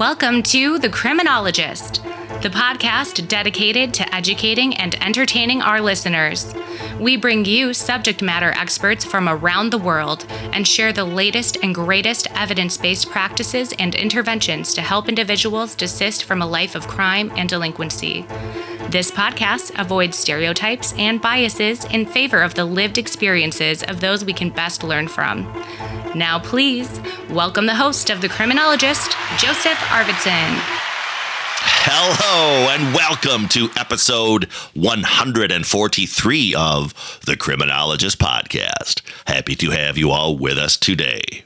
Welcome to The Criminologist, the podcast dedicated to educating and entertaining our listeners. We bring you subject matter experts from around the world and share the latest and greatest evidence-based practices and interventions to help individuals desist from a life of crime and delinquency. This podcast avoids stereotypes and biases in favor of the lived experiences of those we can best learn from. Now, please welcome the host of The Criminologist, Joseph Arvidsson. Hello and welcome to episode 143 of the Criminologist podcast. Happy to have you all with us today.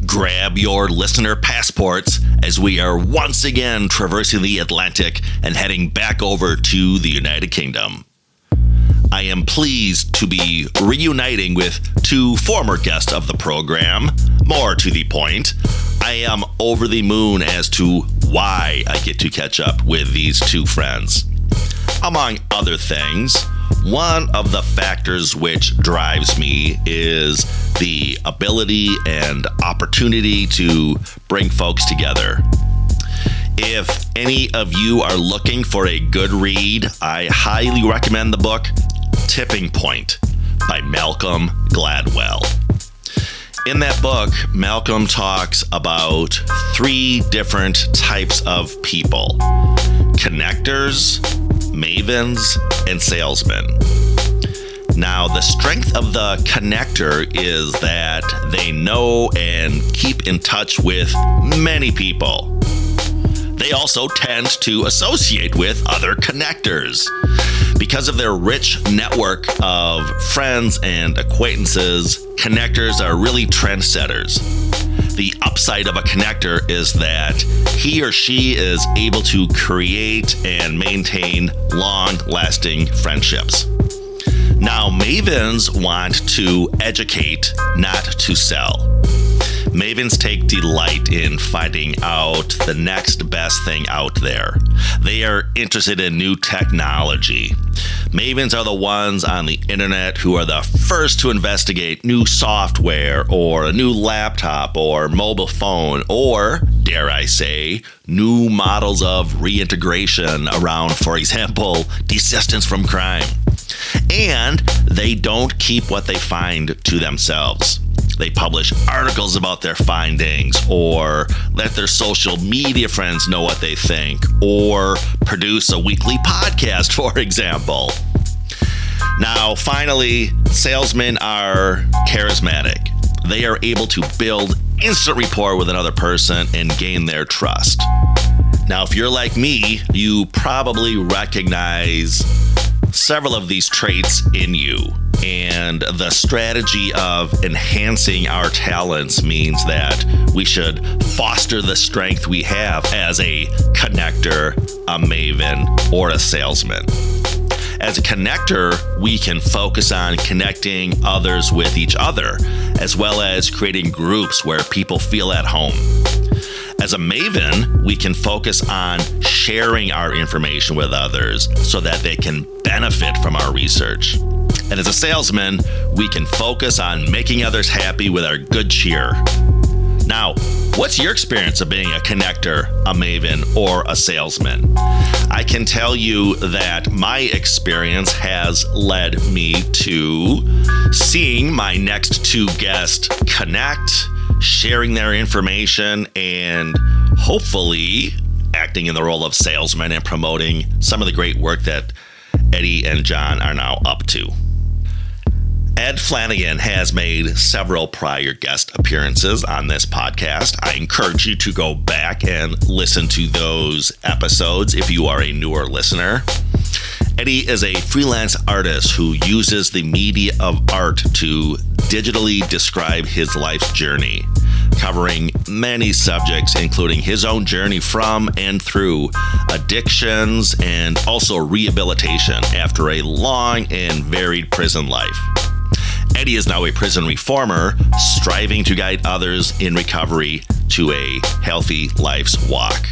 Grab your listener passports as we are once again traversing the Atlantic and heading back over to the United Kingdom. I am pleased to be reuniting with two former guests of the program. More to the point, I am over the moon as to why I get to catch up with these two friends. Among other things, one of the factors which drives me is the ability and opportunity to bring folks together. If any of you are looking for a good read, I highly recommend the book Tipping Point by Malcolm Gladwell. In that book, Malcolm talks about three different types of people: connectors, mavens, and salesmen. Now, the strength of the connector is that they know and keep in touch with many people. They also tend to associate with other connectors. Because of their rich network of friends and acquaintances, connectors are really trendsetters. The upside of a connector is that he or she is able to create and maintain long-lasting friendships. Now, mavens want to educate, not to sell. Mavens take delight in finding out the next best thing out there. They are interested in new technology. Mavens are the ones on the internet who are the first to investigate new software or a new laptop or mobile phone or, dare I say, new models of reintegration around, for example, desistance from crime. And they don't keep what they find to themselves. They publish articles about their findings, or let their social media friends know what they think, or produce a weekly podcast, for example. Now, finally, salesmen are charismatic. They are able to build instant rapport with another person and gain their trust. Now, if you're like me, you probably recognize several of these traits in you. And the strategy of enhancing our talents means that we should foster the strength we have as a connector, a maven, or a salesman. As a connector, we can focus on connecting others with each other, as well as creating groups where people feel at home. As a maven, we can focus on sharing our information with others so that they can benefit from our research. And as a salesman, we can focus on making others happy with our good cheer. Now, what's your experience of being a connector, a maven, or a salesman? I can tell you that my experience has led me to seeing my next two guests connect, sharing their information, and hopefully acting in the role of salesman and promoting some of the great work that Eddie and John are now up to. Ed Flanagan has made several prior guest appearances on this podcast. I encourage you to go back and listen to those episodes if you are a newer listener. Eddie is a freelance artist who uses the media of art to digitally describe his life's journey, covering many subjects, including his own journey from and through addictions and also rehabilitation after a long and varied prison life. Eddie is now a prison reformer, striving to guide others in recovery to a healthy life's walk.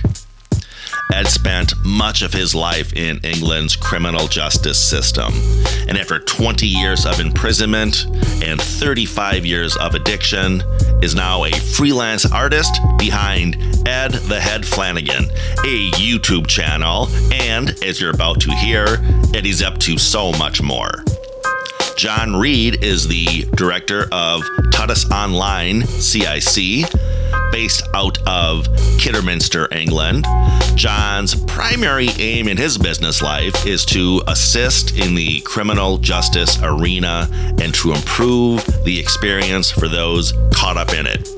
Ed spent much of his life in England's criminal justice system, and after 20 years of imprisonment and 35 years of addiction, is now a freelance artist behind Ed the Head Flanagan, a YouTube channel, and as you're about to hear, Eddie's up to so much more. John Reed is the director of Tutus Online CIC, based out of Kidderminster, England. John's primary aim in his business life is to assist in the criminal justice arena and to improve the experience for those caught up in it.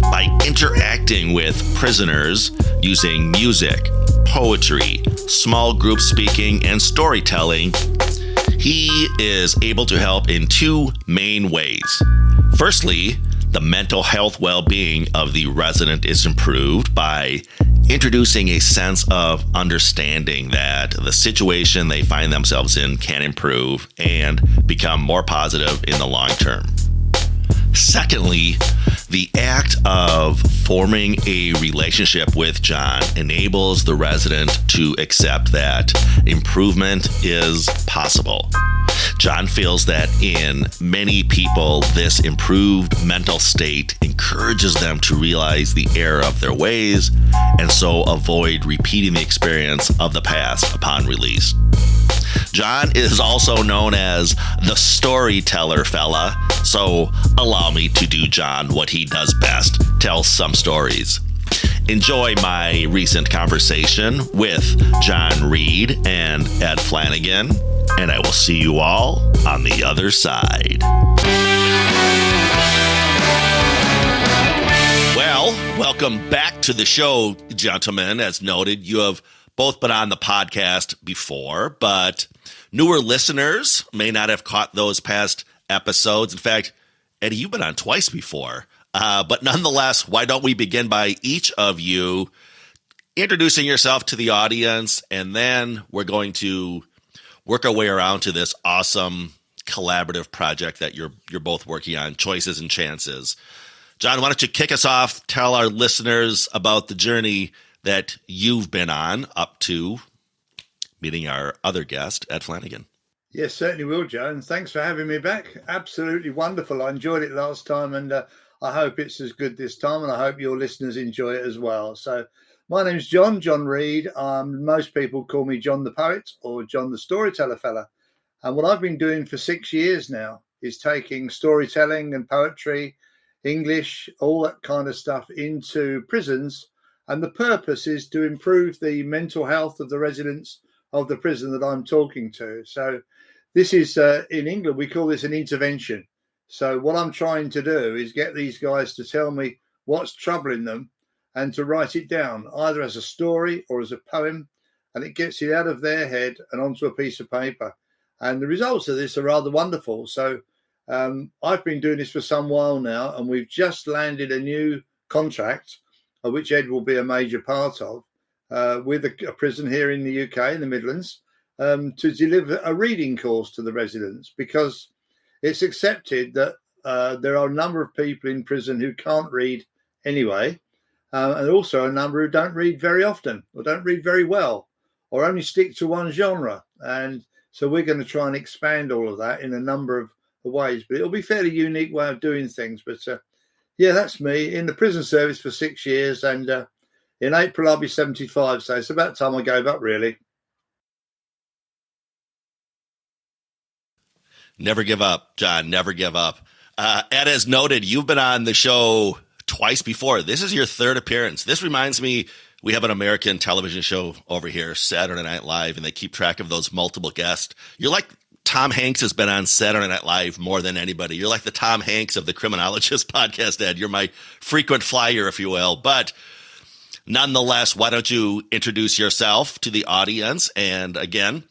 By interacting with prisoners using music, poetry, small group speaking, and storytelling, he is able to help in two main ways. Firstly, the mental health well-being of the resident is improved by introducing a sense of understanding that the situation they find themselves in can improve and become more positive in the long term. Secondly, the act of forming a relationship with John enables the resident to accept that improvement is possible. John feels that in many people, this improved mental state encourages them to realize the error of their ways and so avoid repeating the experience of the past upon release. John is also known as the storyteller Fellah, so allow me to do John what he does best, tell some stories. Enjoy my recent conversation with John Reed and Ed Flanagan, and I will see you all on the other side. Well, welcome back to the show, gentlemen. As noted, you have both been on the podcast before, but newer listeners may not have caught those past episodes. In fact, Eddie, you've been on twice before. But nonetheless, why don't we begin by each of you introducing yourself to the audience, and then we're going to work our way around to this awesome collaborative project that you're both working on, Choices and Chances. John, why don't you kick us off? Tell our listeners about the journey that you've been on up to meeting our other guest, Ed Flanagan. Yes, certainly will, Joe. And thanks for having me back. Absolutely wonderful. I enjoyed it last time, and I hope it's as good this time, and I hope your listeners enjoy it as well. So my name's John Reed. Most people call me John the Poet or John the Storyteller Fella. And what I've been doing for 6 years now is taking storytelling and poetry, English, all that kind of stuff into prisons. And the purpose is to improve the mental health of the residents of the prison that I'm talking to. So this is, in England, we call this an intervention. So what I'm trying to do is get these guys to tell me what's troubling them and to write it down, either as a story or as a poem, and it gets it out of their head and onto a piece of paper. And the results of this are rather wonderful. So I've been doing this for some while now, and we've just landed a new contract, of which Ed will be a major part of, with a prison here in the UK, in the Midlands, to deliver a reading course to the residents, because it's accepted that there are a number of people in prison who can't read anyway, and also a number who don't read very often or don't read very well or only stick to one genre. And so we're going to try and expand all of that in a number of ways, but it'll be a fairly unique way of doing things. But yeah, that's me in the prison service for 6 years, and in April I'll be 75, so it's about time I gave up, really. Never give up, John. Never give up. Ed, as noted, you've been on the show twice before. This is your third appearance. This reminds me, we have an American television show over here, Saturday Night Live, and they keep track of those multiple guests. You're like Tom Hanks has been on Saturday Night Live more than anybody. You're like the Tom Hanks of the Criminologist podcast, Ed. You're my frequent flyer, if you will. But nonetheless, why don't you introduce yourself to the audience? And again,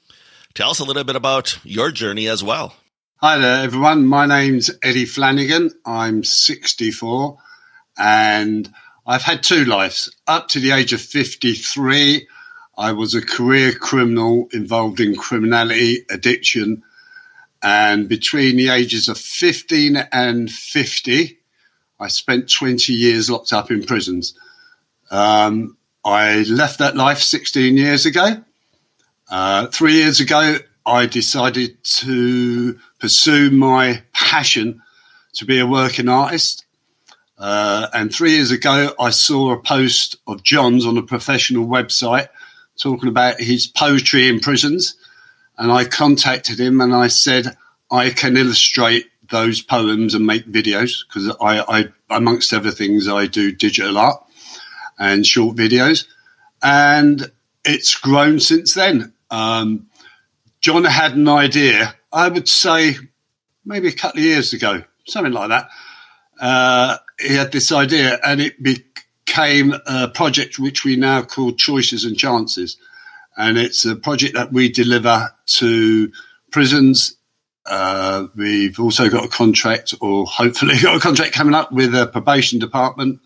tell us a little bit about your journey as well. Hi there, everyone. My name's Eddie Flanagan. I'm 64, and I've had two lives. Up to the age of 53, I was a career criminal involved in criminality, addiction, and between the ages of 15 and 50, I spent 20 years locked up in prisons. I left that life 16 years ago. 3 years ago, I decided to pursue my passion to be a working artist. And 3 years ago, I saw a post of John's on a professional website talking about his poetry in prisons. And I contacted him and I said, I can illustrate those poems and make videos because I, amongst other things, I do digital art and short videos. And it's grown since then. John had an idea, I would say maybe a couple of years ago, something like that. He had this idea and it became a project which we now call Choices and Chances. And it's a project that we deliver to prisons. We've also got a contract, or hopefully got a contract coming up with a probation department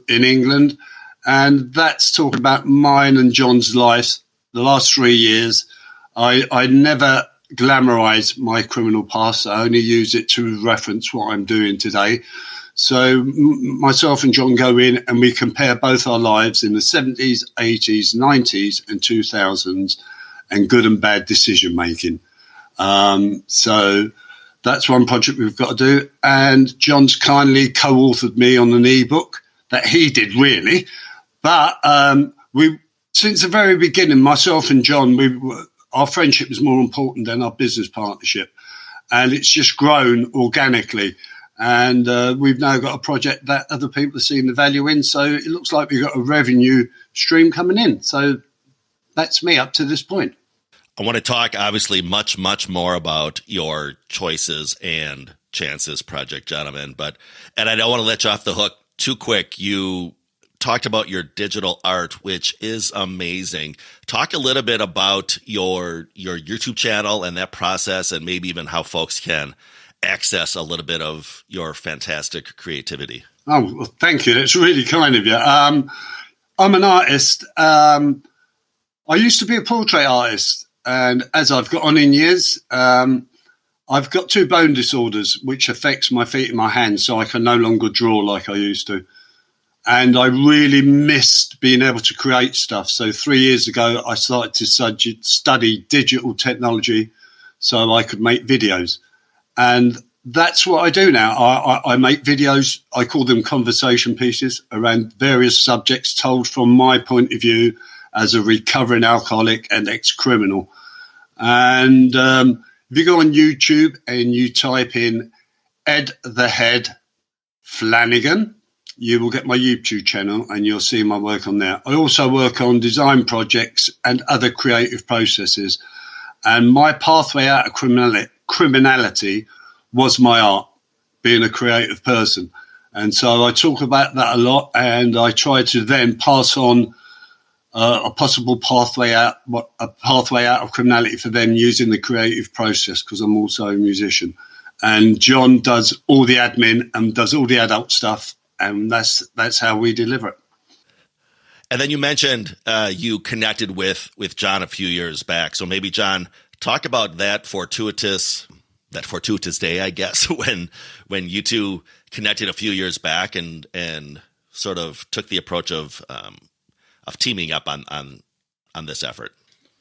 in England. And that's talking about mine and John's lives. The last 3 years, I never glamorize my criminal past. I only use it to reference what I'm doing today. So myself and John go in and we compare both our lives in the 70s, 80s, 90s and 2000s and good and bad decision making. So that's one project we've got to do. And John's kindly co-authored me on an ebook that he did really. But we, since the very beginning, myself and John, our friendship was more important than our business partnership. And it's just grown organically. And we've now got a project that other people are seeing the value in. So it looks like we've got a revenue stream coming in. So that's me up to this point. I want to talk, obviously, much, much more about your Choices and Chances project, gentlemen. And I don't want to let you off the hook too quick. You talked about your digital art, which is amazing. Talk a little bit about your YouTube channel and that process, and maybe even how folks can access a little bit of your fantastic creativity. Oh, well, thank you. That's really kind of you. I'm an artist. I used to be a portrait artist. And as I've got on in years, I've got 2 bone disorders, which affects my feet and my hands, so I can no longer draw like I used to. And I really missed being able to create stuff. So 3 years ago, I started to study digital technology so I could make videos. And that's what I do now. I make videos. I call them conversation pieces around various subjects told from my point of view as a recovering alcoholic and ex-criminal. And if you go on YouTube and you type in Ed the Head Flanagan, you will get my YouTube channel and you'll see my work on there. I also work on design projects and other creative processes. And my pathway out of criminality was my art, being a creative person. And so I talk about that a lot, and I try to then pass on a possible pathway out of criminality for them using the creative process, because I'm also a musician. And John does all the admin and does all the adult stuff, and that's how we deliver it. And then you mentioned you connected with John a few years back. So maybe, John, talk about that fortuitous day, I guess, when you two connected a few years back and sort of took the approach of teaming up on this effort.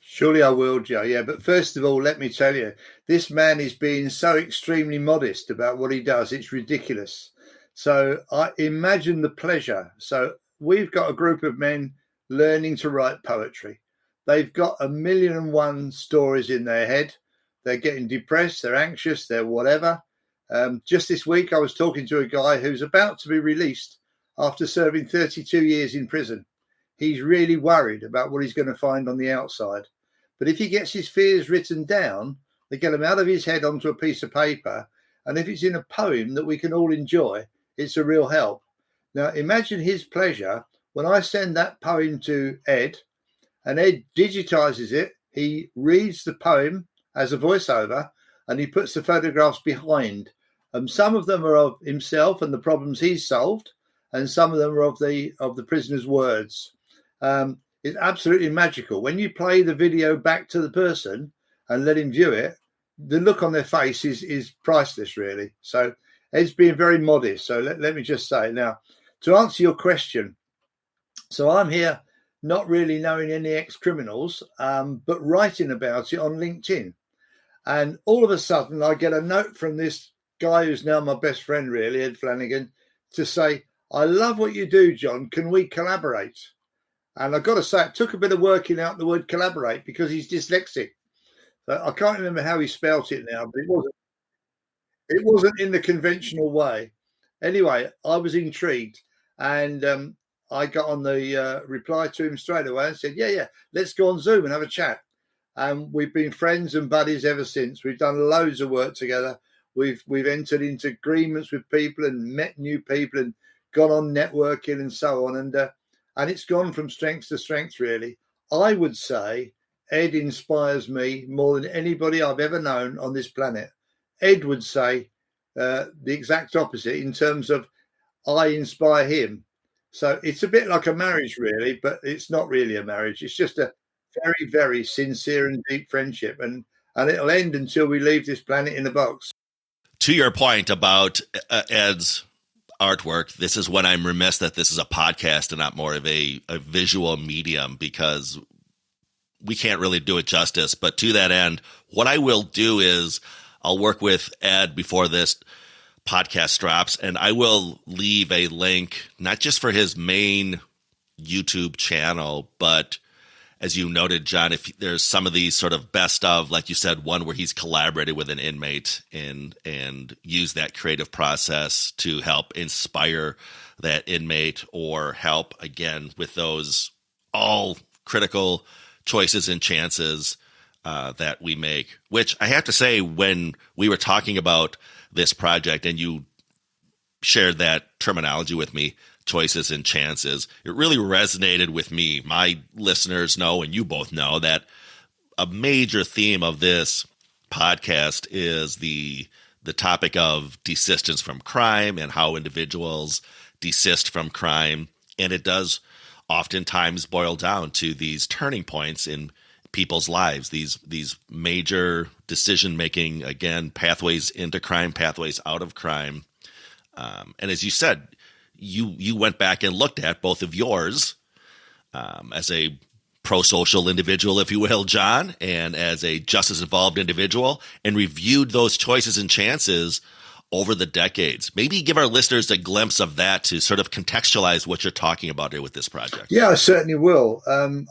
Surely I will, Joe. Yeah, but first of all, let me tell you, this man is being so extremely modest about what he does. It's ridiculous. So I imagine the pleasure. So we've got a group of men learning to write poetry. They've got 1,000,001 stories in their head. They're getting depressed, they're anxious, they're whatever. Just this week, I was talking to a guy who's about to be released after serving 32 years in prison. He's really worried about what he's going to find on the outside. But if he gets his fears written down, they get them out of his head onto a piece of paper. And if it's in a poem that we can all enjoy, it's a real help. Now, imagine his pleasure when I send that poem to Ed, and Ed digitizes it. He reads the poem as a voiceover, and he puts the photographs behind. Some of them are of himself and the problems he's solved, and some of them are of the prisoner's words. It's absolutely magical. When you play the video back to the person and let him view it, the look on their face is priceless, really. So Ed's being very modest. So let me just say now, to answer your question, so I'm here not really knowing any ex-criminals, but writing about it on LinkedIn. And all of a sudden, I get a note from this guy who's now my best friend, really, Ed Flanagan, to say, I love what you do, John. Can we collaborate? And I've got to say, it took a bit of working out the word collaborate because he's dyslexic. So I can't remember how he spelt it now, but it wasn't in the conventional way. Anyway, I was intrigued, and I got on the reply to him straight away and said, yeah, let's go on Zoom and have a chat. And we've been friends and buddies ever since. We've done loads of work together. We've entered into agreements with people and met new people and gone on networking and so on. And it's gone from strength to strength, really. I would say Ed inspires me more than anybody I've ever known on this planet. Ed would say the exact opposite in terms of I inspire him. So it's a bit like a marriage, really, but it's not really a marriage. It's just a very, very sincere and deep friendship. And it'll end until we leave this planet in a box. To your point about Ed's artwork, this is when I'm remiss that this is a podcast and not more of a visual medium, because we can't really do it justice. But to that end, what I will do is I'll work with Ed before this podcast drops, and I will leave a link, not just for his main YouTube channel, but as you noted, John, if there's some of these sort of best of, like you said, one where he's collaborated with an inmate and used that creative process to help inspire that inmate, or help, again, with those all critical choices and chances that we make, which I have to say, when we were talking about this project and you shared that terminology with me, choices and chances, it really resonated with me. My listeners know, and you both know, that a major theme of this podcast is the topic of desistance from crime and how individuals desist from crime. And it does oftentimes boil down to these turning points in people's lives, these major decision-making, again, pathways into crime, pathways out of crime. And as you said, you went back and looked at both of yours as a pro-social individual, if you will, John, and as a justice-involved individual, and reviewed those choices and chances over the decades. Maybe give our listeners a glimpse of that to sort of contextualize what you're talking about here with this project. Yeah, I certainly will.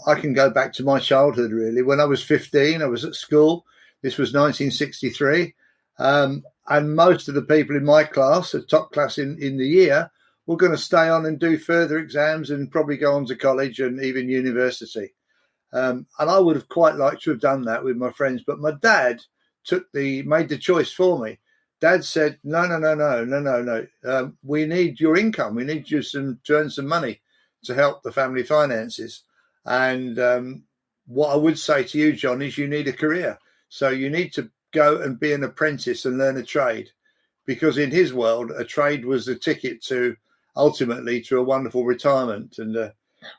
I can go back to my childhood, really. When I was 15, I was at school. This was 1963. And most of the people in my class, the top class in the year, were going to stay on and do further exams and probably go on to college and even university. And I would have quite liked to have done that with my friends. But my dad made the choice for me. Dad said, no. We need your income. We need you to earn some money to help the family finances. And what I would say to you, John, is you need a career. So you need to go and be an apprentice and learn a trade. Because in his world, a trade was the ticket to ultimately to a wonderful retirement. And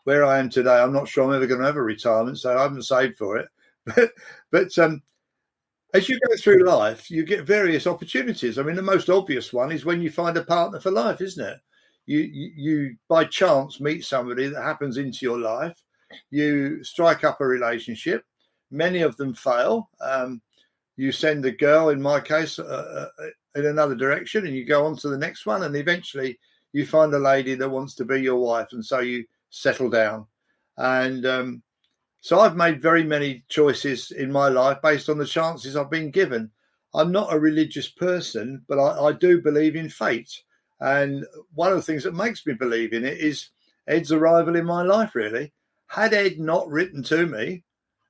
where I am today, I'm not sure I'm ever going to have a retirement, so I haven't saved for it. But as you go through life, you get various opportunities. I mean, the most obvious one is when you find a partner for life, isn't it? You by chance meet somebody that happens into your life. You strike up a relationship. Many of them fail. You send a girl, in my case, in another direction, and you go on to the next one. And eventually you find a lady that wants to be your wife. And so you settle down. And so I've made very many choices in my life based on the chances I've been given. I'm not a religious person, but I do believe in fate. And one of the things that makes me believe in it is Ed's arrival in my life, really. Had Ed not written to me,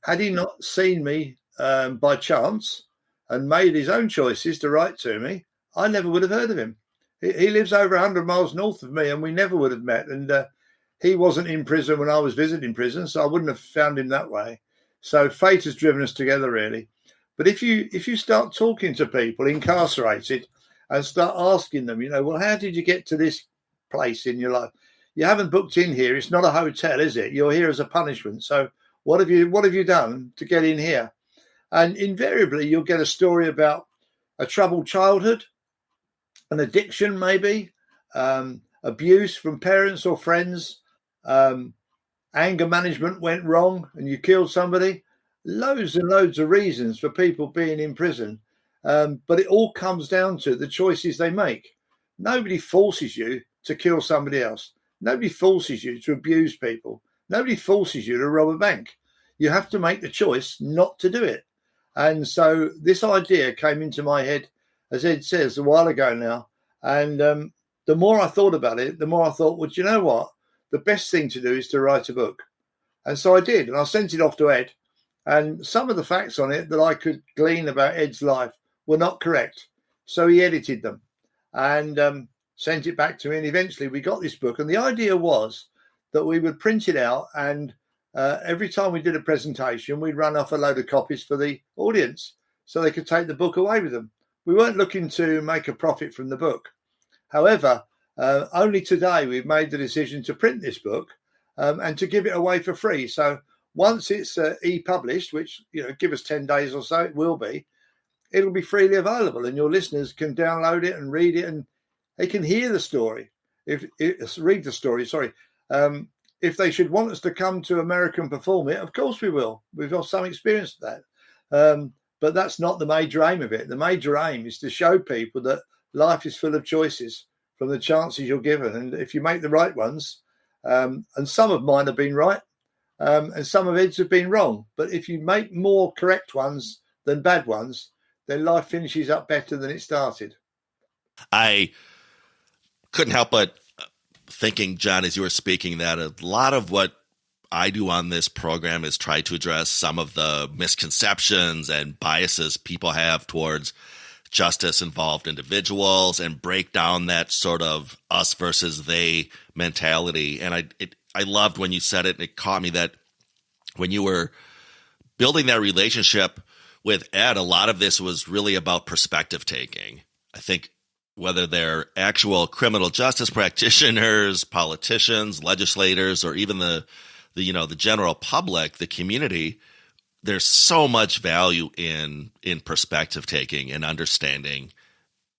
had he not seen me by chance and made his own choices to write to me, I never would have heard of him. He lives over 100 miles north of me, and we never would have met. And he wasn't in prison when I was visiting prison, so I wouldn't have found him that way. So fate has driven us together, really. But if you start talking to people incarcerated and start asking them, well, how did you get to this place in your life? You haven't booked in here. It's not a hotel, is it? You're here as a punishment. So what have you done to get in here? And invariably, you'll get a story about a troubled childhood, an addiction, maybe, abuse from parents or friends. And anger management went wrong and you killed somebody. Loads and loads of reasons for people being in prison. But it all comes down to the choices they make. Nobody forces you to kill somebody else. Nobody forces you to abuse people. Nobody forces you to rob a bank. You have to make the choice not to do it. And so this idea came into my head, as Ed says, a while ago now. And the more I thought about it, the more I thought, well, do you know what? The best thing to do is to write a book. And so I did. And I sent it off to Ed. And some of the facts on it that I could glean about Ed's life were not correct. So he edited them and sent it back to me. And eventually we got this book. And the idea was that we would print it out. And every time we did a presentation, we'd run off a load of copies for the audience so they could take the book away with them. We weren't looking to make a profit from the book. However, only today we've made the decision to print this book and to give it away for free. So once it's e-published, which, give us 10 days or so, it will be, it'll be freely available and your listeners can download it and read it and they can hear the story. Read the story, sorry. If they should want us to come to America and perform it, of course we will. We've got some experience with that. But that's not the major aim of it. The major aim is to show people that life is full of choices from the chances you're given. And if you make the right ones, and some of mine have been right, and some of Ed's have been wrong. But if you make more correct ones than bad ones, then life finishes up better than it started. I couldn't help but thinking, John, as you were speaking, that a lot of what I do on this program is try to address some of the misconceptions and biases people have towards justice-involved individuals and break down that sort of us versus they mentality. And I loved when you said it, and it caught me that when you were building that relationship with Ed, a lot of this was really about perspective taking. I think whether they're actual criminal justice practitioners, politicians, legislators, or even the general public, the community, there's so much value in perspective taking and understanding,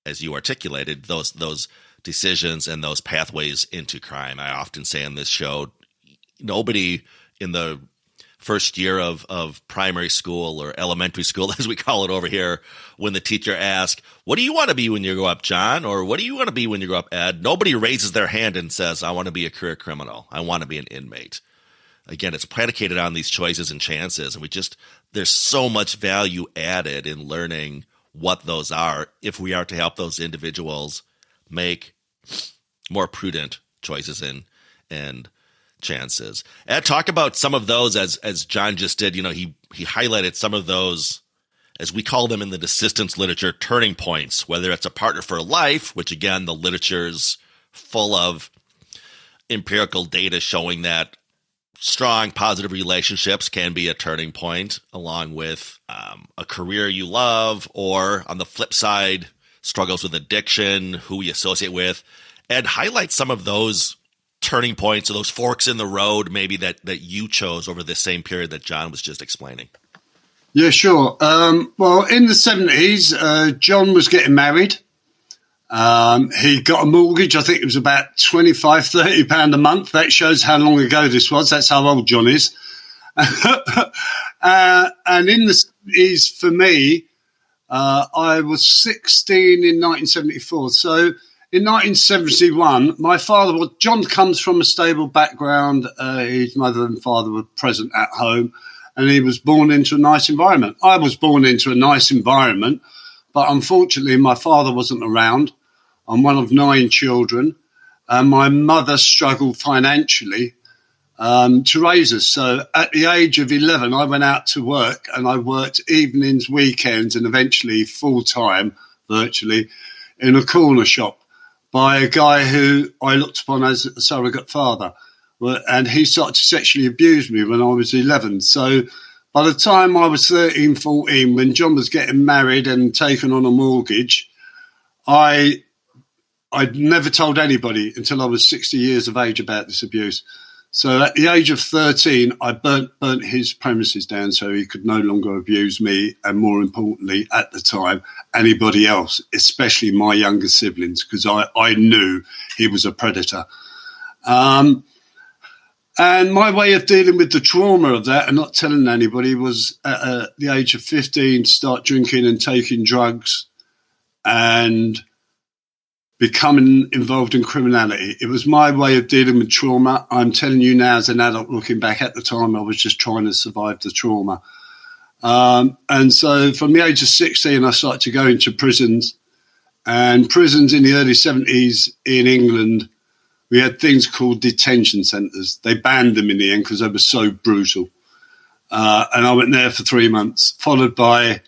as you articulated, those decisions and those pathways into crime. I often say on this show, nobody in the first year of primary school or elementary school, as we call it over here, when the teacher asks, what do you want to be when you grow up, John? Or what do you want to be when you grow up, Ed? Nobody raises their hand and says, I want to be a career criminal. I want to be an inmate. Again, it's predicated on these choices and chances. And there's so much value added in learning what those are if we are to help those individuals make more prudent choices and chances. And talk about some of those as John just did. He highlighted some of those, as we call them in the assistance literature, turning points, whether it's a partner for life, which again, the literature's full of empirical data showing that strong positive relationships can be a turning point, along with a career you love, or on the flip side, struggles with addiction, who we associate with, and highlight some of those turning points or those forks in the road maybe that you chose over the same period that John was just explaining. Yeah, sure. Well, in the 70s, John was getting married. He got a mortgage. I think it was about £25-30 a month. That shows how long ago this was. That's how old John is. And in the 70s, for me, I was 16 in 1974. So in 1971, John comes from a stable background. His mother and father were present at home, and he was born into a nice environment. I was born into a nice environment, but unfortunately my father wasn't around. I'm one of 9 children, and my mother struggled financially to raise us. So at the age of 11, I went out to work, and I worked evenings, weekends, and eventually full-time, virtually, in a corner shop by a guy who I looked upon as a surrogate father. And he started to sexually abuse me when I was 11. So by the time I was 13, 14, when John was getting married and taken on a mortgage, I'd never told anybody until I was 60 years of age about this abuse. So at the age of 13, I burnt his premises down so he could no longer abuse me, and more importantly, at the time, anybody else, especially my younger siblings, because I knew he was a predator. And my way of dealing with the trauma of that and not telling anybody was at the age of 15 to start drinking and taking drugs and becoming involved in criminality. It was my way of dealing with trauma. I'm telling you now as an adult, looking back at the time, I was just trying to survive the trauma. And so from the age of 16, I started to go into prisons. And prisons in the early 70s in England, we had things called detention centres. They banned them in the end because they were so brutal. And I went there for 3 months, followed by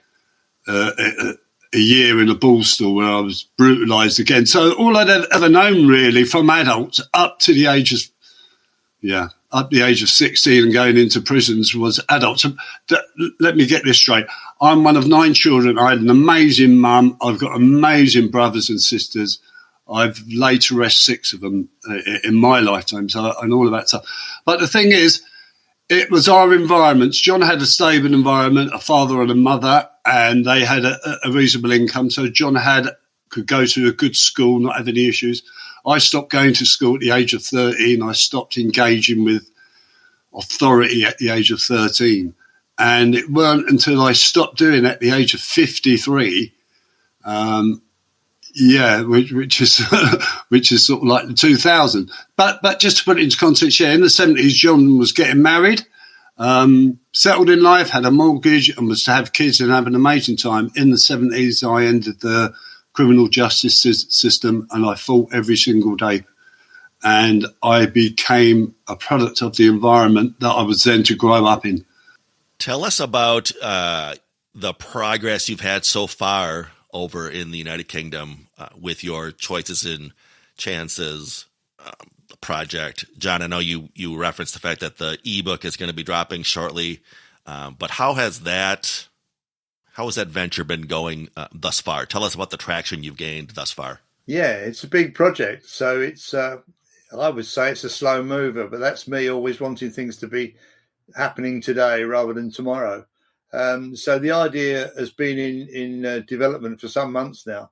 a year in a ball store where I was brutalised again. So all I'd ever known really from adults up to the age of 16 and going into prisons was adults. Let me get this straight. I'm one of 9 children. I had an amazing mum. I've got amazing brothers and sisters. I've laid to rest 6 of them in my lifetime, so and all of that stuff. But the thing is, it was our environments. John had a stable environment, a father and a mother, and they had a reasonable income. So John could go to a good school, not have any issues. I stopped going to school at the age of 13. I stopped engaging with authority at the age of 13. And it weren't until I stopped doing it at the age of 53, which is sort of like the 2000. But just to put it into context, in the 70s, John was getting married, settled in life, had a mortgage, and was to have kids and have an amazing time. In the 70s, I entered the criminal justice system, and I fought every single day. And I became a product of the environment that I was then to grow up in. Tell us about the progress you've had so far over in the United Kingdom with your Choices and Chances project. John, I know you referenced the fact that the ebook is going to be dropping shortly, but how has that venture been going thus far? Tell us about the traction you've gained thus far. Yeah, it's a big project. So it's, I would say it's a slow mover, but that's me always wanting things to be happening today rather than tomorrow. So the idea has been in development for some months now.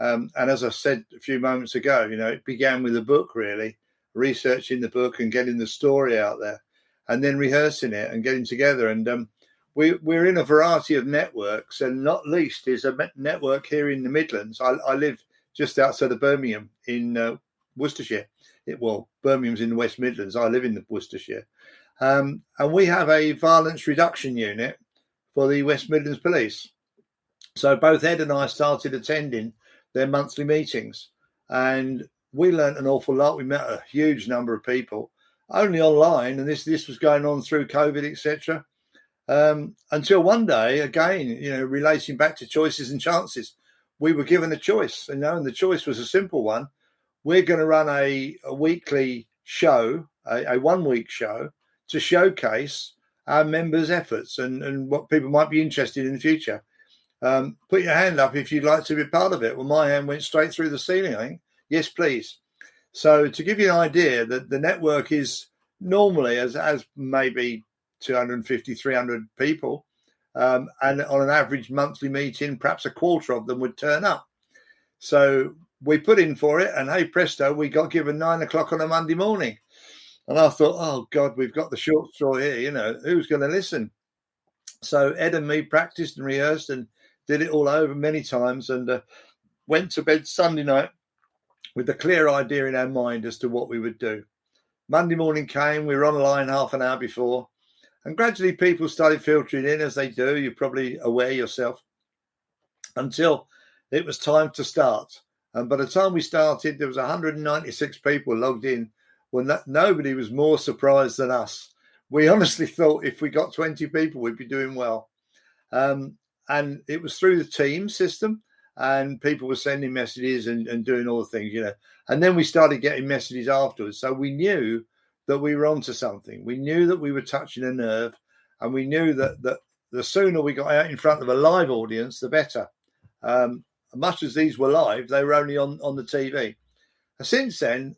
And as I said a few moments ago, it began with a book, really, researching the book and getting the story out there and then rehearsing it and getting together. And we're in a variety of networks, and not least is a network here in the Midlands. I live just outside of Birmingham in Worcestershire. Birmingham's in the West Midlands. I live in the Worcestershire. And we have a violence reduction unit for the West Midlands Police. So both Ed and I started attending their monthly meetings, and we learnt an awful lot. We met a huge number of people only online, and this was going on through COVID, etc. Until one day, again, relating back to Choices and Chances, we were given a choice, and the choice was a simple one. We're going to run a weekly show, a 1 week show, to showcase our members' efforts and what people might be interested in the future. Put your hand up if you'd like to be part of it. Well, my hand went straight through the ceiling, I think. Yes, please. So to give you an idea, that the network is normally as maybe 250, 300 people. And on an average monthly meeting, perhaps a quarter of them would turn up. So we put in for it, and hey presto, we got given 9 o'clock on a Monday morning. And I thought, oh, God, we've got the short straw here. Who's going to listen? So Ed and me practiced and rehearsed and did it all over many times, and went to bed Sunday night with a clear idea in our mind as to what we would do. Monday morning came, we were online half an hour before, and gradually people started filtering in, as they do. You're probably aware yourself, until it was time to start. And by the time we started, there was 196 people logged in. Well, nobody was more surprised than us. We honestly thought if we got 20 people, we'd be doing well. And it was through the team system, and people were sending messages and doing all the things, And then we started getting messages afterwards. So we knew that we were onto something. We knew that we were touching a nerve, and we knew that the sooner we got out in front of a live audience, the better. Much as these were live, they were only on the TV. And since then,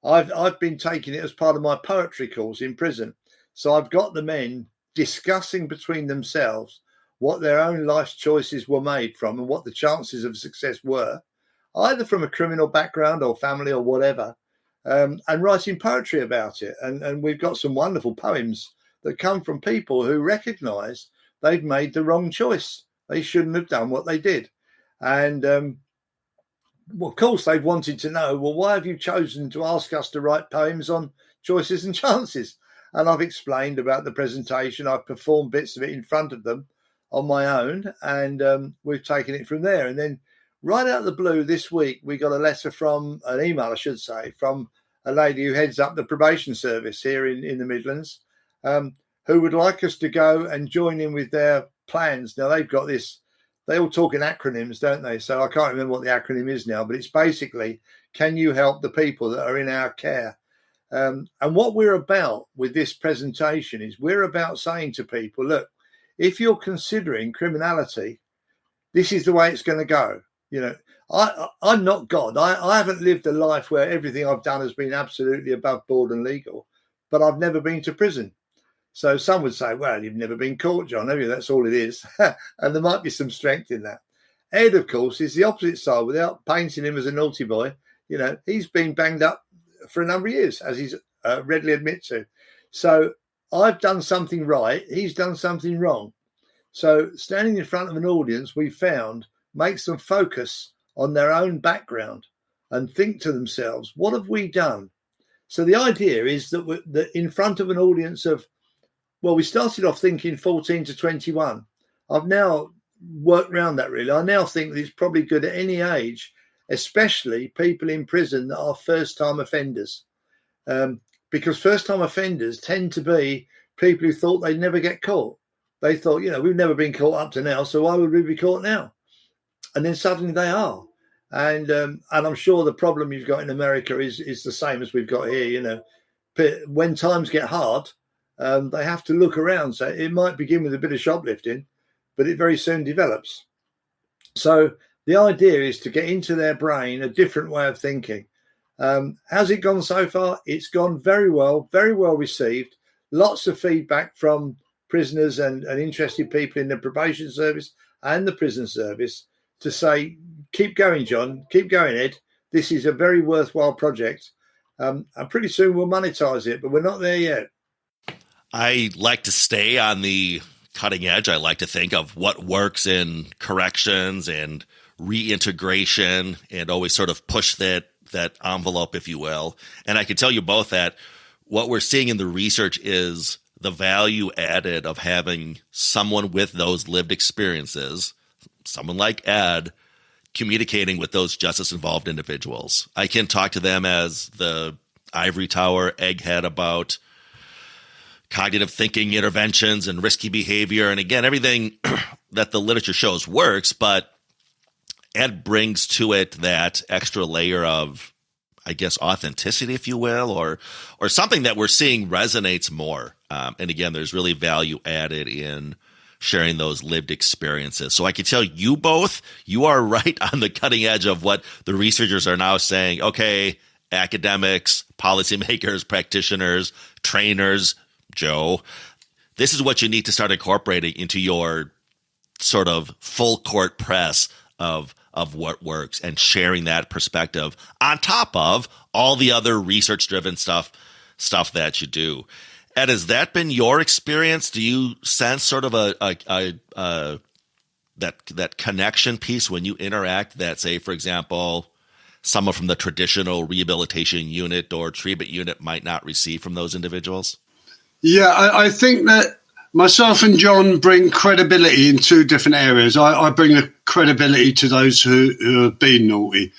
I've been taking it as part of my poetry course in prison. So I've got the men discussing between themselves what their own life's choices were made from and what the chances of success were, either from a criminal background or family or whatever. and writing poetry about it. And we've got some wonderful poems that come from people who recognise they've made the wrong choice. They shouldn't have done what they did. And, well, of course, they've wanted to know, well, why have you chosen to ask us to write poems on choices and chances? And I've explained about the presentation. I've performed bits of it in front of them on my own, and we've taken it from there. And then right out of the blue this week, we got a letter from, an email, I should say, from a lady who heads up the probation service here in the Midlands, who would like us to go and join in with their plans. Now, they've got this, they all talk in acronyms, don't they? So I can't remember what the acronym is now, but it's basically, can you help the people that are in our care? And what we're about with this presentation is we're about saying to people, look, if you're considering criminality, this is the way it's going to go. You know, I'm not God. I haven't lived a life where everything I've done has been absolutely above board and legal, but I've never been to prison. So some would say, well, you've never been caught, John, have you? That's all it is. And there might be some strength in that. Ed, of course, is the opposite side. Without painting him as a naughty boy, you know, he's been banged up for a number of years, as he's readily admit to. So I've done something right. He's done something wrong. So standing in front of an audience, we found, makes them focus on their own background and think to themselves, what have we done? So the idea is that in front of an audience of, well, we started off thinking 14 to 21. I've now worked around that, really. I now think that it's probably good at any age, especially people in prison that are first-time offenders. Because first-time offenders tend to be people who thought they'd never get caught. They thought, you know, we've never been caught up to now, so why would we be caught now? And then suddenly they are. And I'm sure the problem you've got in America is the same as we've got here. You know, when times get hard, they have to look around. So it might begin with a bit of shoplifting, but it very soon develops. So the idea is to get into their brain a different way of thinking. How's it gone so far? It's gone very well received. Lots of feedback from prisoners and interested people in the probation service and the prison service to say, keep going, John, keep going, Ed. This is a very worthwhile project. And pretty soon we'll monetize it, but we're not there yet. I like to stay on the cutting edge. I like to think of what works in corrections and reintegration and always sort of push that envelope, if you will. And I can tell you both that what we're seeing in the research is the value added of having someone with those lived experiences, someone like Ed, communicating with those justice-involved individuals. I can talk to them as the ivory tower egghead about cognitive thinking interventions and risky behavior. And again, everything that the literature shows works, but Ed brings to it that extra layer of, I guess, authenticity, if you will, or something that we're seeing resonates more. And again, there's really value added in sharing those lived experiences. So I can tell you both, you are right on the cutting edge of what the researchers are now saying. Okay, academics, policymakers, practitioners, trainers, Joe, this is what you need to start incorporating into your sort of full court press of what works and sharing that perspective on top of all the other research-driven stuff that you do. Ed, has that been your experience? Do you sense sort of that connection piece when you interact that, say, for example, someone from the traditional rehabilitation unit or treatment unit might not receive from those individuals? Yeah, I think that myself and John bring credibility in two different areas. I bring a credibility to those who have been naughty,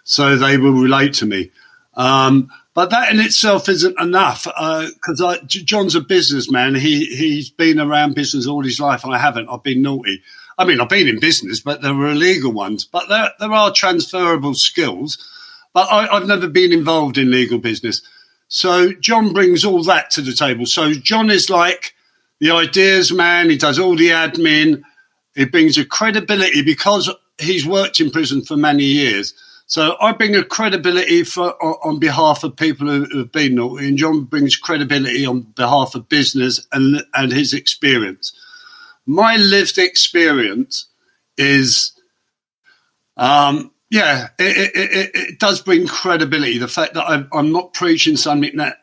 so they will relate to me. But that in itself isn't enough, because John's a businessman. He's been around business all his life, and I haven't. I've been naughty. I mean, I've been in business, but there were illegal ones. But there are transferable skills. But I've never been involved in legal business. So John brings all that to the table. So John is like the ideas man. He does all the admin. He brings a credibility because he's worked in prison for many years. So I bring a credibility on behalf of people who have been naughty, and John brings credibility on behalf of business and his experience. My lived experience is, Yeah, it does bring credibility. The fact that I'm not preaching something that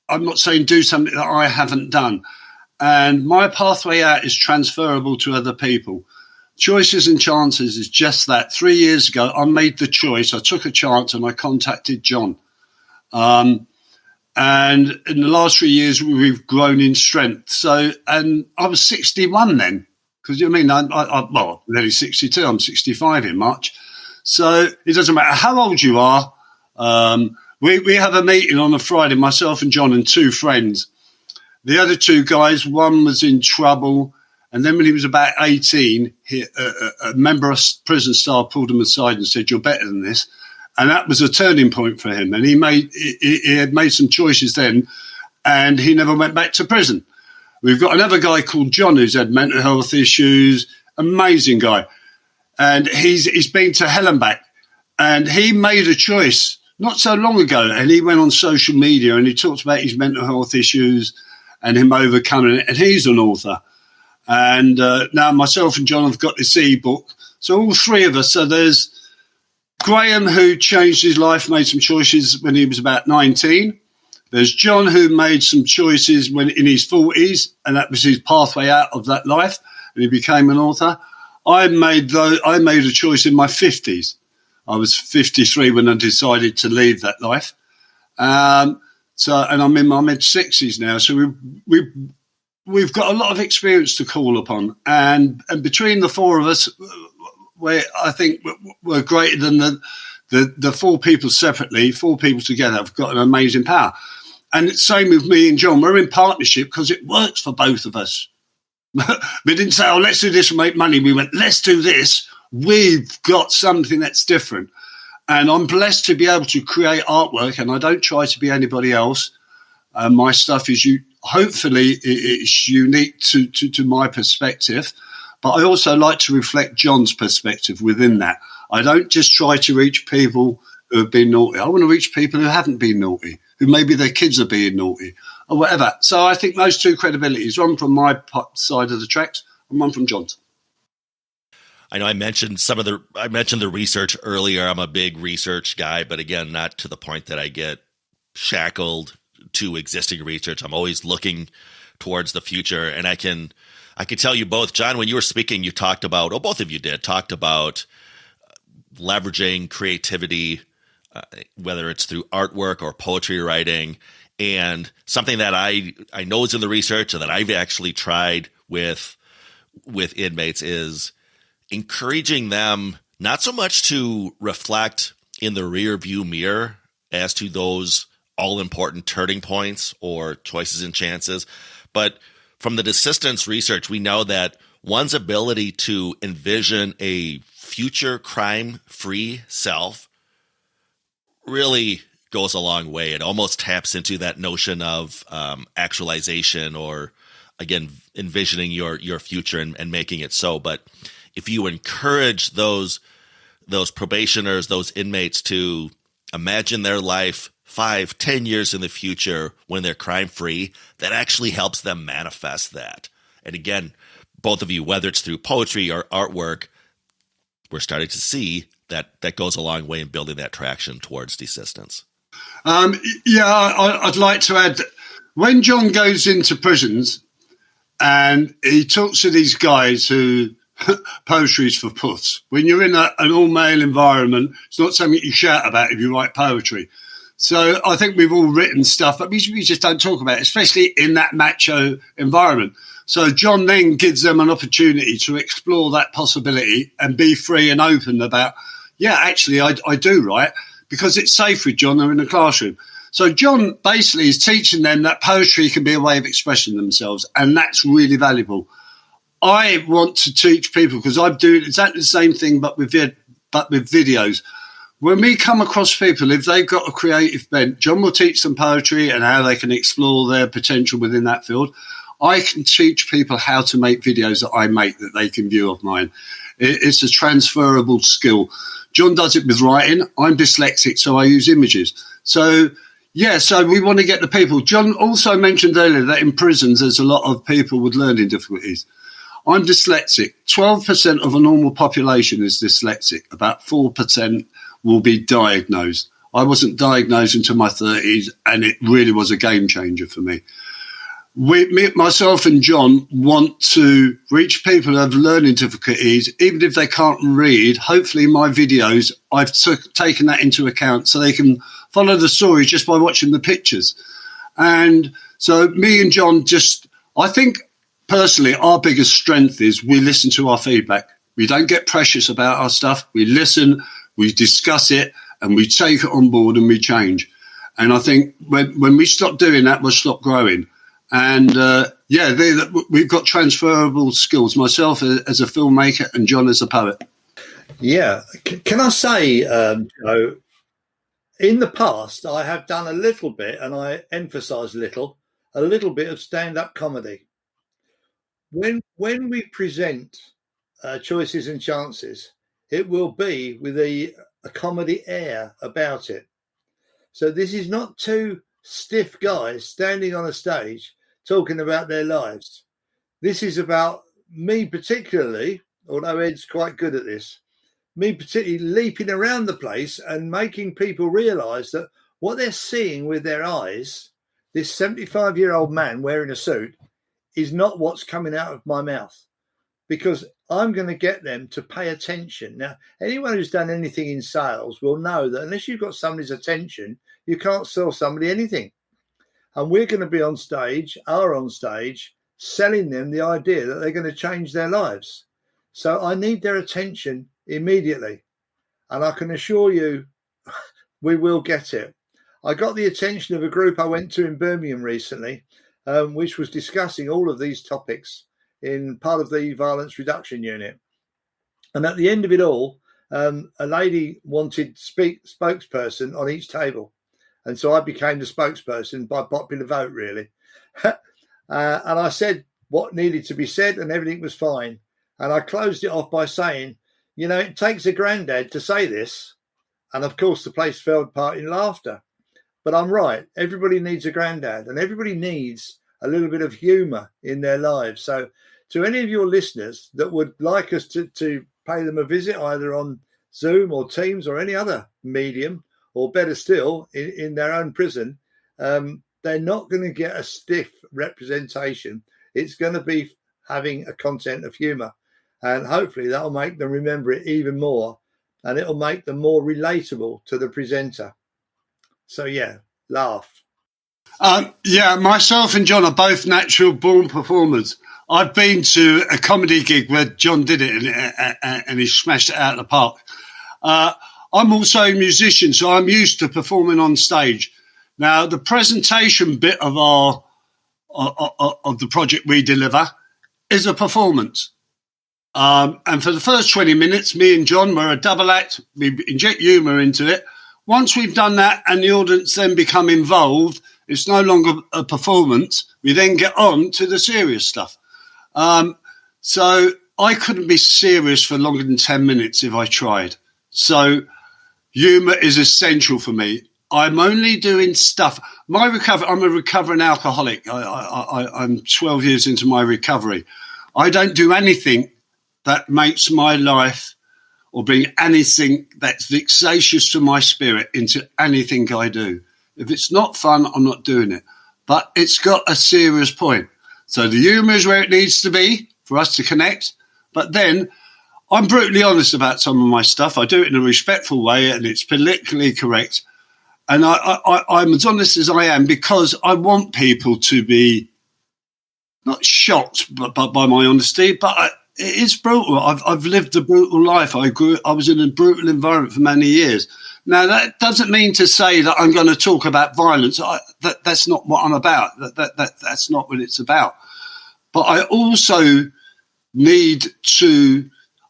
I'm not saying do something that I haven't done. And my pathway out is transferable to other people. Choices and chances is just that. 3 years ago, I made the choice. I took a chance and I contacted John. And in the last 3 years, we've grown in strength. So, and I was 61 then, because you know what I mean, well, I'm nearly 62. I'm 65 in March. So it doesn't matter how old you are. We have a meeting on a Friday, myself and John and two friends. The other two guys, one was in trouble. And then when he was about 18, a member of prison staff pulled him aside and said, "You're better than this." And that was a turning point for him. And he had made some choices then, and he never went back to prison. We've got another guy called John who's had mental health issues, amazing guy. And he's been to hell and back. And he made a choice not so long ago. And he went on social media and he talked about his mental health issues and him overcoming it. And he's an author. And now myself and John have got this e-book. So all three of us. So there's Graham, who changed his life, made some choices when he was about 19. There's John, who made some choices when in his 40s, and that was his pathway out of that life, and he became an author. I made a choice in my 50s. I was 53 when I decided to leave that life. And I'm in my mid-60s now. So we've got a lot of experience to call upon. And between the four of us, I think we're greater than the four people separately. Four people together have got an amazing power. And it's the same with me and John. We're in partnership because it works for both of us. We didn't say, "Oh, let's do this and make money." We went, "Let's do this. We've got something that's different." And I'm blessed to be able to create artwork, and I don't try to be anybody else. My stuff is hopefully it's unique to my perspective, but I also like to reflect John's perspective within that. I don't just try to reach people who have been naughty. I want to reach people who haven't been naughty, who maybe their kids are being naughty or whatever. So I think those two credibilities, one from my side of the tracks and one from John's. I know I mentioned the research earlier. I'm a big research guy, but again, not to the point that I get shackled to existing research. I'm always looking towards the future. And I can tell you both, John, when you were speaking, you talked about, both of you talked about leveraging creativity, whether it's through artwork or poetry writing. And something that I know is in the research and that I've actually tried with inmates is encouraging them not so much to reflect in the rear view mirror as to those all-important turning points or choices and chances, but from the desistance research, we know that one's ability to envision a future crime-free self really goes a long way. It almost taps into that notion of actualization, or again, envisioning your future and making it so. But if you encourage those probationers, those inmates to imagine their life 5-10 years in the future when they're crime-free, that actually helps them manifest that. And again, both of you, whether it's through poetry or artwork, we're starting to see that goes a long way in building that traction towards desistance. I'd like to add that when John goes into prisons and he talks to these guys who poetry's for puffs. When you're in an all-male environment, it's not something you shout about if you write poetry. So I think we've all written stuff, but we just don't talk about it, especially in that macho environment. So John then gives them an opportunity to explore that possibility and be free and open about, actually, I do write, because it's safe with John. They're in the classroom. So John basically is teaching them that poetry can be a way of expressing themselves, and that's really valuable. I want to teach people, because I'm doing exactly the same thing, but with videos. When we come across people, if they've got a creative bent, John will teach them poetry and how they can explore their potential within that field. I can teach people how to make videos that I make that they can view of mine. It's a transferable skill. John does it with writing. I'm dyslexic, so I use images. So we want to get the people. John also mentioned earlier that in prisons there's a lot of people with learning difficulties. I'm dyslexic. 12% of a normal population is dyslexic. About 4% will be diagnosed. I wasn't diagnosed until my 30s, and it really was a game changer for me. Myself and John want to reach people who have learning difficulties, even if they can't read. Hopefully my videos, I've taken that into account so they can follow the story just by watching the pictures. And so me and John I think personally our biggest strength is we listen to our feedback. We don't get precious about our stuff. We listen, we discuss it, and we take it on board and we change. And I think when we stop doing that, we'll stop growing. And we've got transferable skills, myself as a filmmaker and John as a poet. Yeah. Can I say, Joe, in the past, I have done a little bit, and I emphasise a little bit of stand-up comedy. When we present Choices and Chances, it will be with a comedy air about it. So this is not two stiff guys standing on a stage talking about their lives. This is about me particularly, although Ed's quite good at this, me particularly leaping around the place and making people realise that what they're seeing with their eyes, this 75-year-old man wearing a suit, is not what's coming out of my mouth, because I'm going to get them to pay attention. Now, anyone who's done anything in sales will know that unless you've got somebody's attention, you can't sell somebody anything. And we're going to be on stage, selling them the idea that they're going to change their lives. So I need their attention immediately. And I can assure you, we will get it. I got the attention of a group I went to in Birmingham recently, which was discussing all of these topics in part of the violence reduction unit. And at the end of it all, a lady wanted spokesperson on each table. And so I became the spokesperson by popular vote, really. And I said what needed to be said, and everything was fine. And I closed it off by saying, it takes a granddad to say this. And of course, the place fell apart in laughter. But I'm right. Everybody needs a granddad, and everybody needs a little bit of humour in their lives. So to any of your listeners that would like us to pay them a visit, either on Zoom or Teams or any other medium, or better still, in their own prison, they're not going to get a stiff representation. It's going to be having a content of humour. And hopefully that'll make them remember it even more, and it'll make them more relatable to the presenter. So, yeah, laugh. Myself and John are both natural born performers. I've been to a comedy gig where John did it and he smashed it out of the park. I'm also a musician, so I'm used to performing on stage. Now, the presentation bit of the project we deliver is a performance. And for the first 20 minutes, me and John, we're a double act. We inject humour into it. Once we've done that and the audience then become involved, it's no longer a performance. We then get on to the serious stuff. So I couldn't be serious for longer than 10 minutes if I tried. So humour is essential for me. I'm only doing stuff. I'm a recovering alcoholic. I'm 12 years into my recovery. I don't do anything that makes my life or bring anything that's vexatious to my spirit into anything I do. If it's not fun, I'm not doing it. But it's got a serious point. So the humour is where it needs to be for us to connect. But then I'm brutally honest about some of my stuff. I do it in a respectful way and it's politically correct. And I'm as honest as I am because I want people to be not shocked by my honesty, but it is brutal. I've lived a brutal life. I was in a brutal environment for many years. Now, that doesn't mean to say that I'm going to talk about violence. That's not what I'm about. That's not what it's about. But I also need to...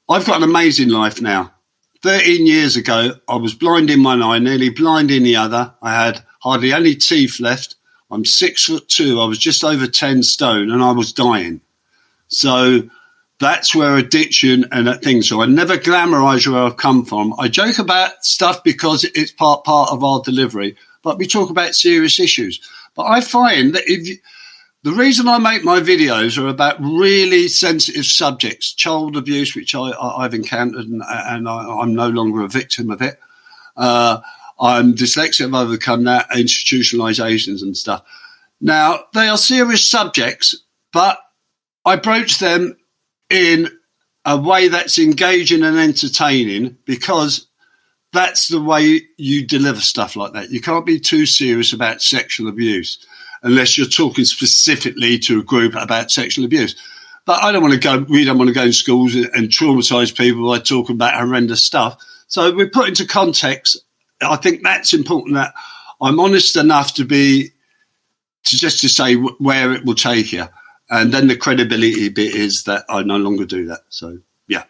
I've got an amazing life now. 13 years ago, I was blind in one eye, nearly blind in the other. I had hardly any teeth left. I'm 6'2". I was just over 10 stone and I was dying. So that's where addiction and that thing. So I never glamorise where I've come from. I joke about stuff because it's part of our delivery, but we talk about serious issues. But I find that The reason I make my videos are about really sensitive subjects, child abuse, which I've encountered, and I'm no longer a victim of it. I'm dyslexic, I've overcome that, institutionalizations and stuff. Now, they are serious subjects, but I broach them in a way that's engaging and entertaining, because that's the way you deliver stuff like that. You can't be too serious about sexual abuse unless you're talking specifically to a group about sexual abuse. But we don't want to go in schools and traumatize people by talking about horrendous stuff. So we put into context. I think that's important, that I'm honest enough to say where it will take you. And then the credibility bit is that I no longer do that. So, yeah.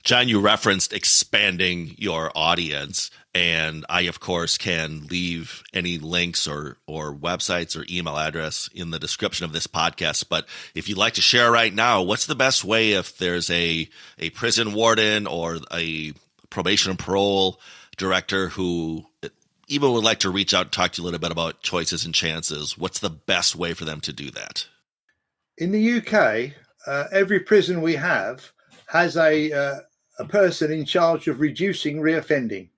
John, you referenced expanding your audience, and I, of course, can leave any links or websites or email address in the description of this podcast. But if you'd like to share right now, what's the best way if there's a prison warden or a probation and parole director who even would like to reach out and talk to you a little bit about choices and chances? What's the best way for them to do that? In the UK, every prison we have has a person in charge of reducing reoffending.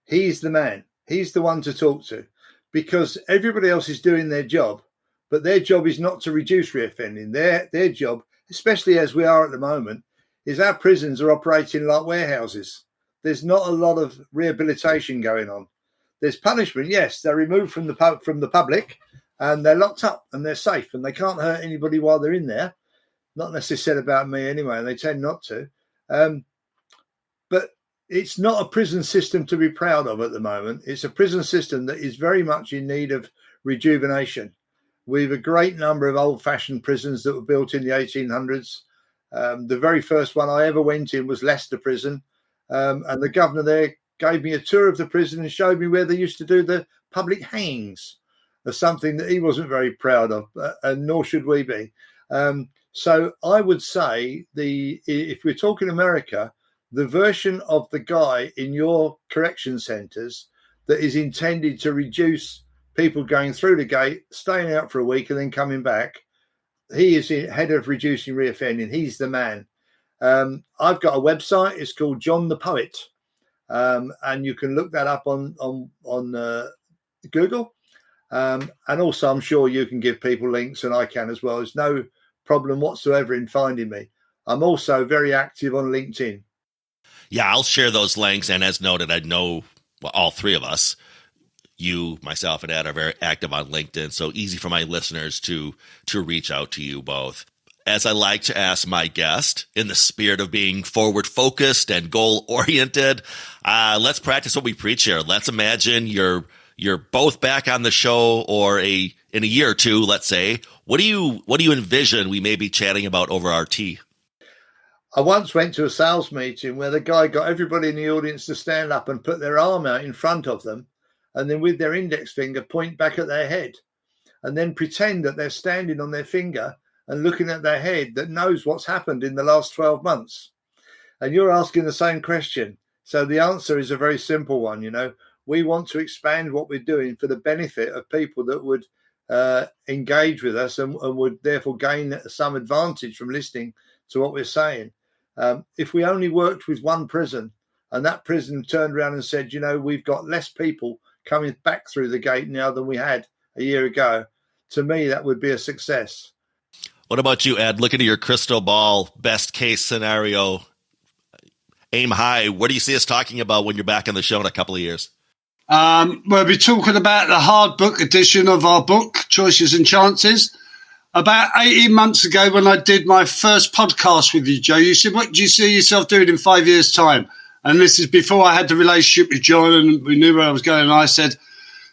He's the man. He's the one to talk to, because everybody else is doing their job, but their job is not to reduce reoffending. Their job, especially as we are at the moment, is our prisons are operating like warehouses. There's not a lot of rehabilitation going on. There's punishment, yes. They're removed from the public, and they're locked up, and they're safe, and they can't hurt anybody while they're in there. Not necessarily said about me anyway, and they tend not to. But it's not a prison system to be proud of at the moment. It's a prison system that is very much in need of rejuvenation. We've a great number of old-fashioned prisons that were built in the 1800s. The very first one I ever went in was Leicester Prison, and the governor there gave me a tour of the prison and showed me where they used to do the public hangings, of something that he wasn't very proud of, and nor should we be. So I would say if we're talking America, the version of the guy in your correction centres that is intended to reduce people going through the gate, staying out for a week and then coming back, he is head of reducing reoffending. He's the man. I've got a website. It's called John the Poet, and you can look that up on Google. And also, I'm sure you can give people links, and I can as well. There's no problem whatsoever in finding me. I'm also very active on LinkedIn. Yeah, I'll share those links. And as noted, I know all three of us, you, myself, and Ed, are very active on LinkedIn. So easy for my listeners to reach out to you both. As I like to ask my guest, in the spirit of being forward-focused and goal-oriented, let's practice what we preach here. Let's imagine you're both back on the show, or in a year or two, let's say. What do you envision we may be chatting about over our tea? I once went to a sales meeting where the guy got everybody in the audience to stand up and put their arm out in front of them, and then with their index finger point back at their head, and then pretend that they're standing on their finger and looking at their head that knows what's happened in the last 12 months. And you're asking the same question. So the answer is a very simple one. We want to expand what we're doing for the benefit of people that would engage with us and would therefore gain some advantage from listening to what we're saying. If we only worked with one prison, and that prison turned around and said, we've got less people coming back through the gate now than we had a year ago, to me, that would be a success. What about you, Ed? Look into your crystal ball, best case scenario, aim high. What do you see us talking about when you're back on the show in a couple of years? We'll be talking about the hard book edition of our book, Choices and Chances. About 18 months ago, when I did my first podcast with you, Joe, you said, what do you see yourself doing in 5 years' time? And this is before I had the relationship with John and we knew where I was going. And I said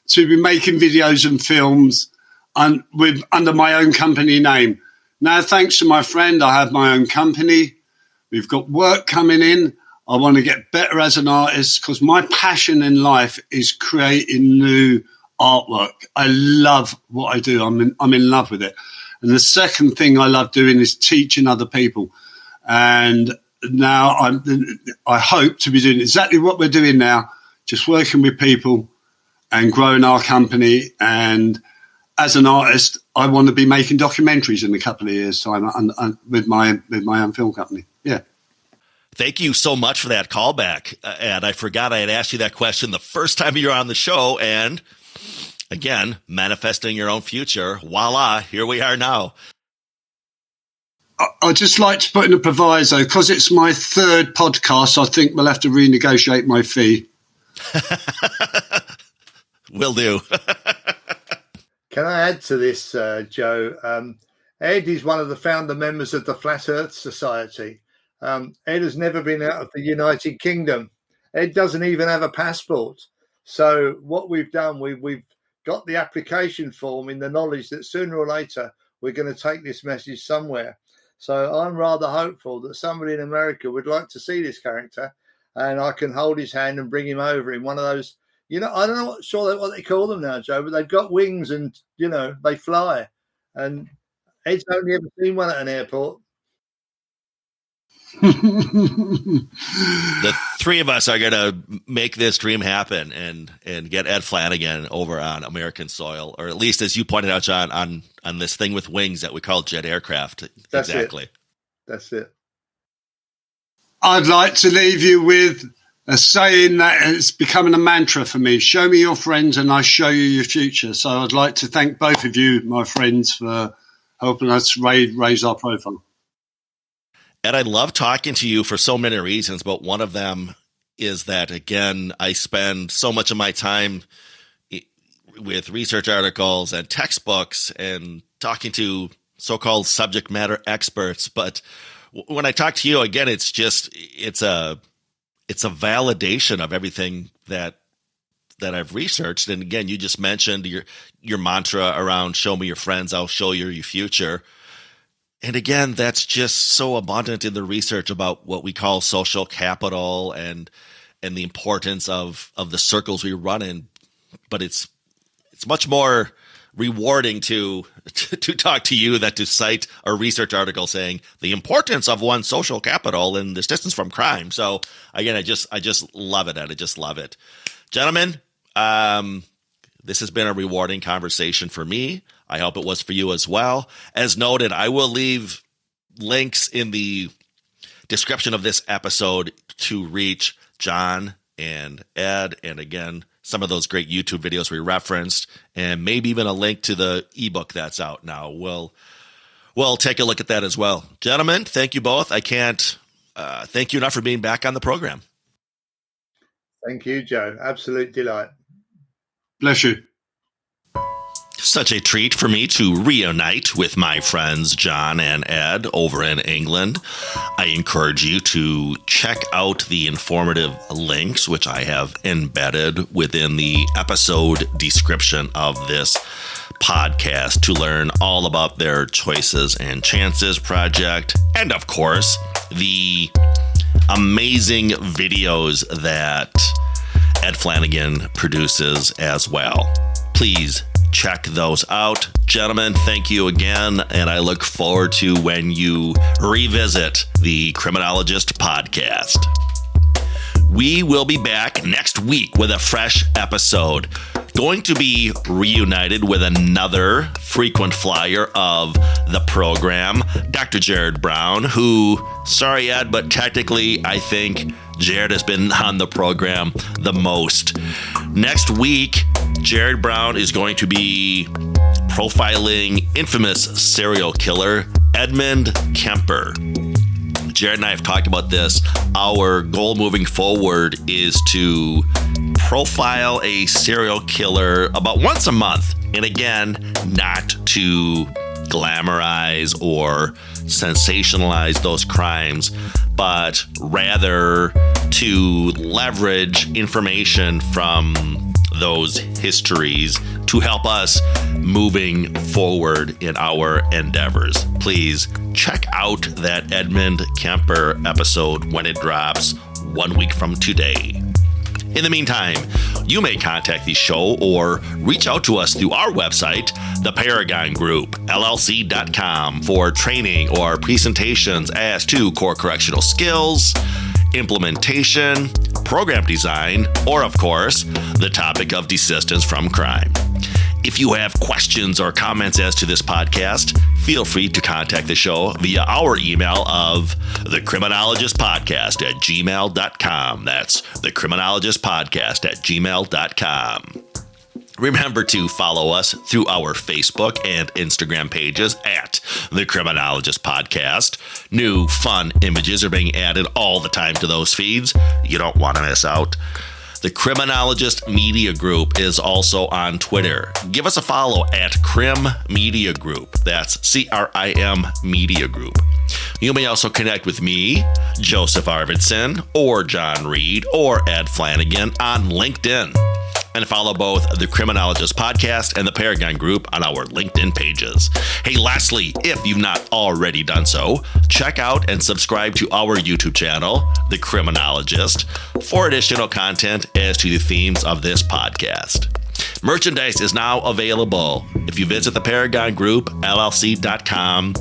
to be making videos and films under my own company name. Now, thanks to my friend, I have my own company. We've got work coming in. I want to get better as an artist because my passion in life is creating new artwork. I love what I do. I'm in love with it. And the second thing I love doing is teaching other people. And now I hope to be doing exactly what we're doing now, just working with people and growing our company and as an artist, I want to be making documentaries in a couple of years' time with my own film company. Yeah. Thank you so much for that callback. And I forgot I had asked you that question the first time you were on the show. And again, manifesting your own future. Voila, here we are now. I'd just like to put in a proviso, because it's my third podcast, I think we'll have to renegotiate my fee. Will do. Can I add to this, Joe? Ed is one of the founder members of the Flat Earth Society. Ed has never been out of the United Kingdom. Ed doesn't even have a passport. So what we've done, we've got the application form in the knowledge that sooner or later we're going to take this message somewhere. So I'm rather hopeful that somebody in America would like to see this character, and I can hold his hand and bring him over in one of those, I don't know what they call them now, Joe, but they've got wings and, they fly. And Ed's only ever seen one at an airport. The three of us are going to make this dream happen and get Ed Flanagan over on American soil, or at least, as you pointed out, John, on this thing with wings that we call jet aircraft. That's exactly. That's it. I'd like to leave you with a saying that is becoming a mantra for me. Show me your friends and I show you your future. So I'd like to thank both of you, my friends, for helping us raise our profile. And I love talking to you for so many reasons, but one of them is that, again, I spend so much of my time with research articles and textbooks and talking to so-called subject matter experts. But when I talk to you, again, it's a validation of everything that I've researched. And again, you just mentioned your mantra around "show me your friends, I'll show you your future." And again, that's just so abundant in the research about what we call social capital and the importance of the circles we run in. But it's much more rewarding to talk to you than to cite a research article saying the importance of one's social capital and this distance from crime. So again, I just love it, and I just love it. Gentlemen, this has been a rewarding conversation for me. I hope it was for you as well. As noted, I will leave links in the description of this episode to reach John and Ed, and again, some of those great YouTube videos we referenced, and maybe even a link to the ebook that's out now. We'll take a look at that as well. Gentlemen, thank you both. I can't thank you enough for being back on the program. Thank you, Joe. Absolute delight. Bless you. Such a treat for me to reunite with my friends John and Ed over in England. I encourage you to check out the informative links, which I have embedded within the episode description of this podcast, to learn all about their Choices and Chances project, and of course, the amazing videos that Ed Flanagan produces as well. Please check those out. Gentlemen, thank you again, and I look forward to when you revisit the Criminologist podcast. We will be back next week with a fresh episode. Going to be reunited with another frequent flyer of the program, Dr. Jared Brown, who, sorry Ed, but technically I think Jared has been on the program the most. Next week, Jared Brown is going to be profiling infamous serial killer Edmund Kemper. Jared and I have talked about this. Our goal moving forward is to profile a serial killer about once a month. And again, not to glamorize or sensationalize those crimes, but rather to leverage information from those histories to help us moving forward in our endeavors. Please check out that Edmund Kemper episode when it drops 1 week from today. In the meantime, you may contact the show or reach out to us through our website, the Paragon Group, LLC.com, for training or presentations as to core correctional skills, implementation, program design, or of course, the topic of desistance from crime. If you have questions or comments as to this podcast, feel free to contact the show via our email of thecriminologistpodcast@gmail.com. That's thecriminologistpodcast@gmail.com. Remember to follow us through our Facebook and Instagram pages at The Criminologist Podcast. New, fun images are being added all the time to those feeds. You don't want to miss out. The Criminologist Media Group is also on Twitter. Give us a follow at Crim Media Group. That's CRIM Media Group. You may also connect with me, Joseph Arvidsson, or John Reed, or Ed Flanagan on LinkedIn. And follow both the Criminologist Podcast and the Paragon Group on our LinkedIn pages. Hey, lastly, if you've not already done so, check out and subscribe to our YouTube channel, The Criminologist, for additional content as to the themes of this podcast. Merchandise is now available. If you visit the Paragon Group, LLC.com,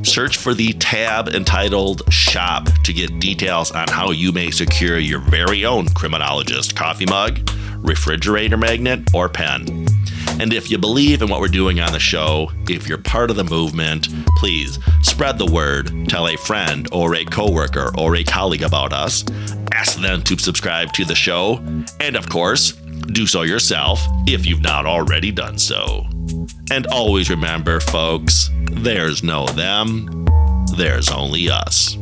search for the tab entitled Shop to get details on how you may secure your very own Criminologist coffee mug, refrigerator magnet, or pen. And if you believe in what we're doing on the show, if you're part of the movement, please spread the word, tell a friend or a coworker or a colleague about us, ask them to subscribe to the show, and of course, do so yourself if you've not already done so. And always remember, folks, there's no them, there's only us.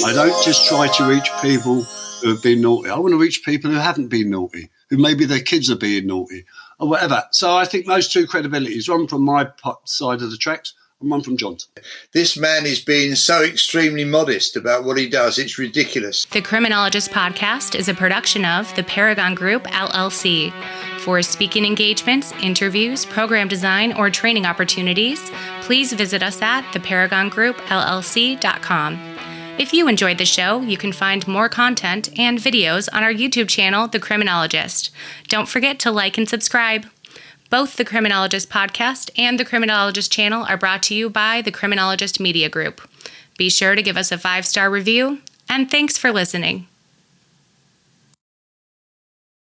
I don't just try to reach people who have been naughty. I want to reach people who haven't been naughty, who maybe their kids are being naughty or whatever. So I think those two credibilities, one from my side of the tracks and one from John's. This man is being so extremely modest about what he does. It's ridiculous. The Criminologist Podcast is a production of the Paragon Group, LLC. For speaking engagements, interviews, program design, or training opportunities, please visit us at theparagongroup.llc.com. If you enjoyed the show, you can find more content and videos on our YouTube channel, The Criminologist. Don't forget to like and subscribe. Both the Criminologist Podcast and the Criminologist channel are brought to you by the Criminologist Media Group. Be sure to give us a 5-star review, and thanks for listening.